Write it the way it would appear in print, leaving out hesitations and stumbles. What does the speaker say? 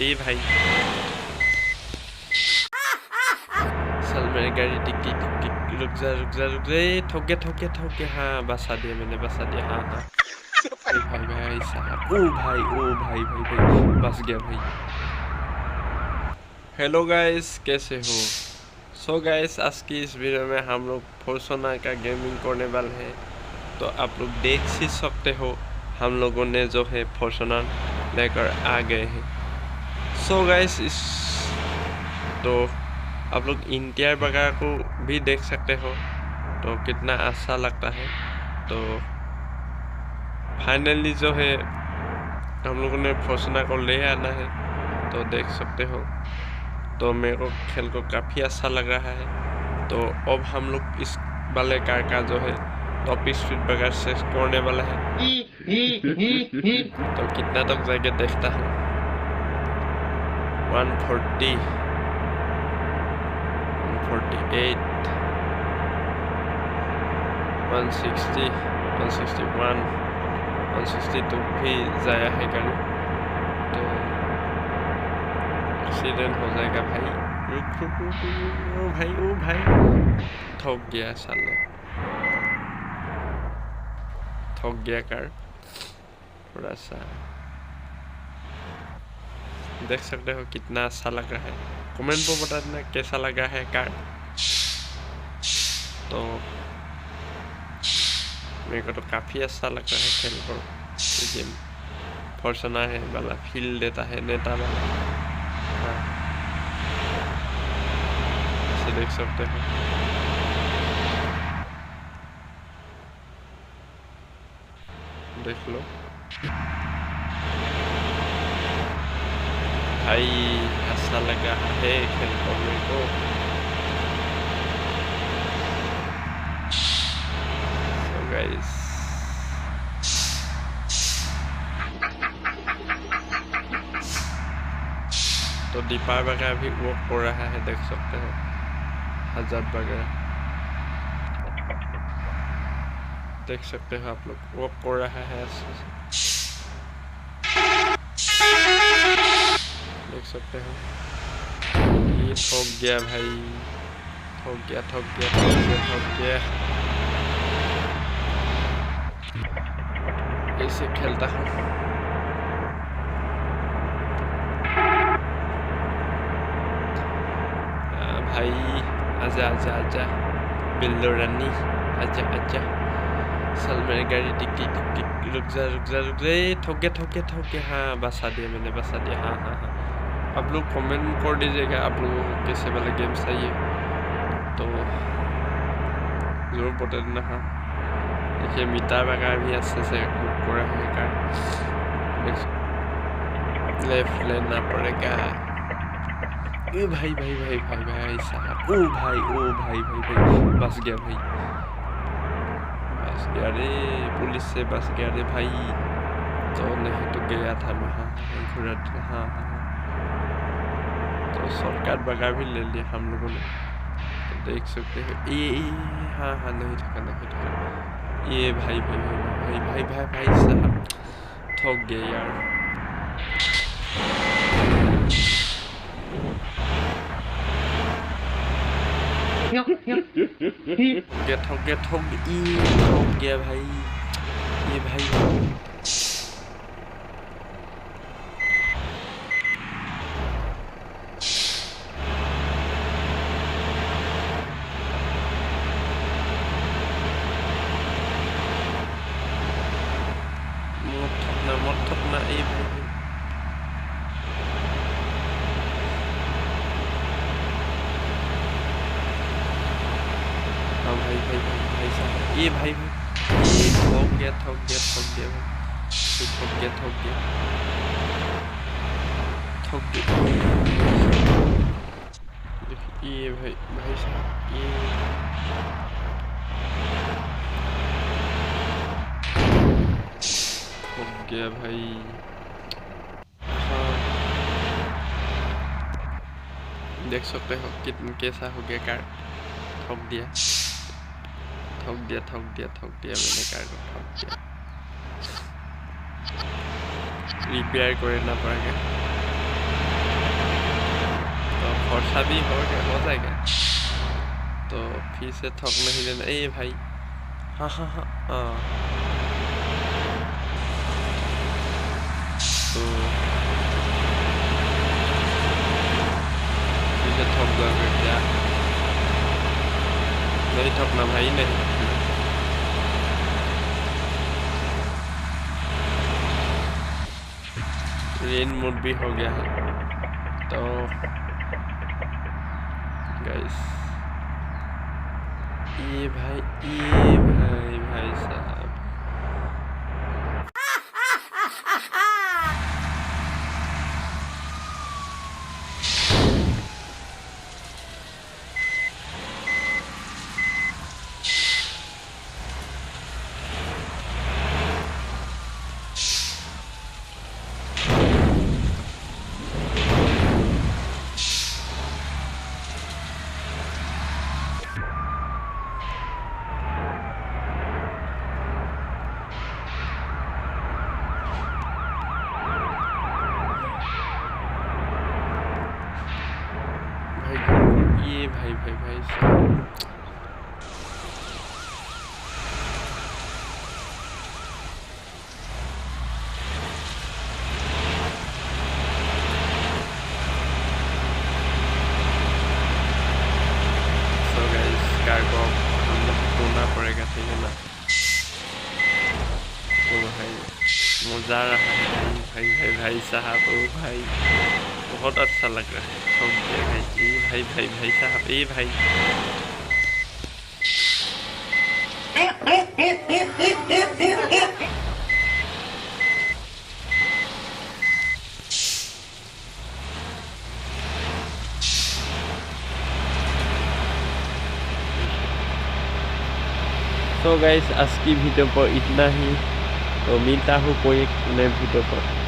ए भाई चल मेरी गाड़ी टिक टिक टिक टिक रुक जा ठोक गया हाँ बसा दिया मैंने बसा दिया हाँ भाई साहब ओ भाई बस गया भाई। हेलो गाइस कैसे हो। सो गाइस आज की इस वीडियो में हम लोग फोर्सोना का गेमिंग करने वाले हैं। तो आप लोग देख ही सकते हो हम लोगों ने जो है फोर्सोना लेकर आ गए हैं। सो गाइस तो आप लोग इंटीरियर वगैरह को भी देख सकते हो तो कितना अच्छा लगता है। तो फाइनली जो है हम लोगों ने फोर्सोना को ले आना है तो देख सकते हो। तो मेरे को खेल को काफ़ी अच्छा लग रहा है। तो अब हम लोग इस वाले कार का जो है टॉप स्पीड वगैरह से करने वाला है। तो कितना तक जाके देखता हूँ 140 148 160 161 162 भी जाया है गाड़ी। तो एक्सीडेंट हो जाएगा भाई। रुक ओ भाई ठोक गया साले ठोक गया कार थोड़ा सा। देख सकते हो कितना अच्छा लग रहा है। कमेंट पर बता देना कैसा लगा है कार। तो मेरे को तो काफ़ी अच्छा लग रहा है खेल को। गेम फोर्सोना है वाला फील देता है नेता वाला। हाँ ऐसे देख सकते हो। देख लो भाई अच्छा लगा है खेल को मेरे को। So guys तो दीपा वगैरह भी वर्क कर रहा है देख सकते हो। हजार वगैरह देख सकते हो आप लोग वर्क कर रहा है देख सकते हो। ये ठोक गया भाई ठोक गया। ऐसे खेलता हूँ। भाई आजा बिल्लो रानी आजा चल मेरी गाड़ी टिक रुक जा ठोक गया हाँ बसा दिया मैंने बसा दिया हाँ। आप लोग कमेंट कर दीजिएगा आप लोगों को कैसे वाले गेम चाहिए तो जरूर बता देना। हाँ देखिए मीटर वगैरह भी अच्छे से बुक कर रहा है कार। लेफ्ट लेना पड़ेगा। ए भाई साहब ओ भाई बस गया रे पुलिस से बस गया रे भाई। तो नहीं तो गया था वहाँ हाँ तो शॉर्टकट वगैरह भी ले लिया हम लोगों ने। तो देख सकते हो ये हाँ नहीं ठका ये भाई साहब ठोक गए यार। ठोक गया भाई ये भाई। मत ठोकना ये भाई। हाँ भाई साहब ये भाई ये ठोक गया भाई ये भाई साहब ये ठोक गया भाई। हाँ देख सकते हो कितना कैसा हो गया कार। ठोक दिया मैंने कार को ठोक दिया। रिपेयर करना पड़ेगा। शादी हो जाएगा। तो फिर से ठग नहीं देना। ए भाई, हाँ हाँ हाँ हाँ, तो फिर से ठग दोगे क्या? नहीं ठगना भाई, नहीं ठगना। रेन मोड भी हो गया है। तो गाइस, ये भाई साहब, ये भाई साहब, तो गाइस कार को हम लोग ढूंढना पड़ेगा, ठीक है ना? ओ भाई, मजा आ रहा है भाई साहब। ओ भाई, बहुत अच्छा लग रहा है सुन के भाई। ये भाई साहब, ये भाई, तो गाइस आज की वीडियो पर इतना ही। तो मिलता हूँ कोई एक नए वीडियो पर।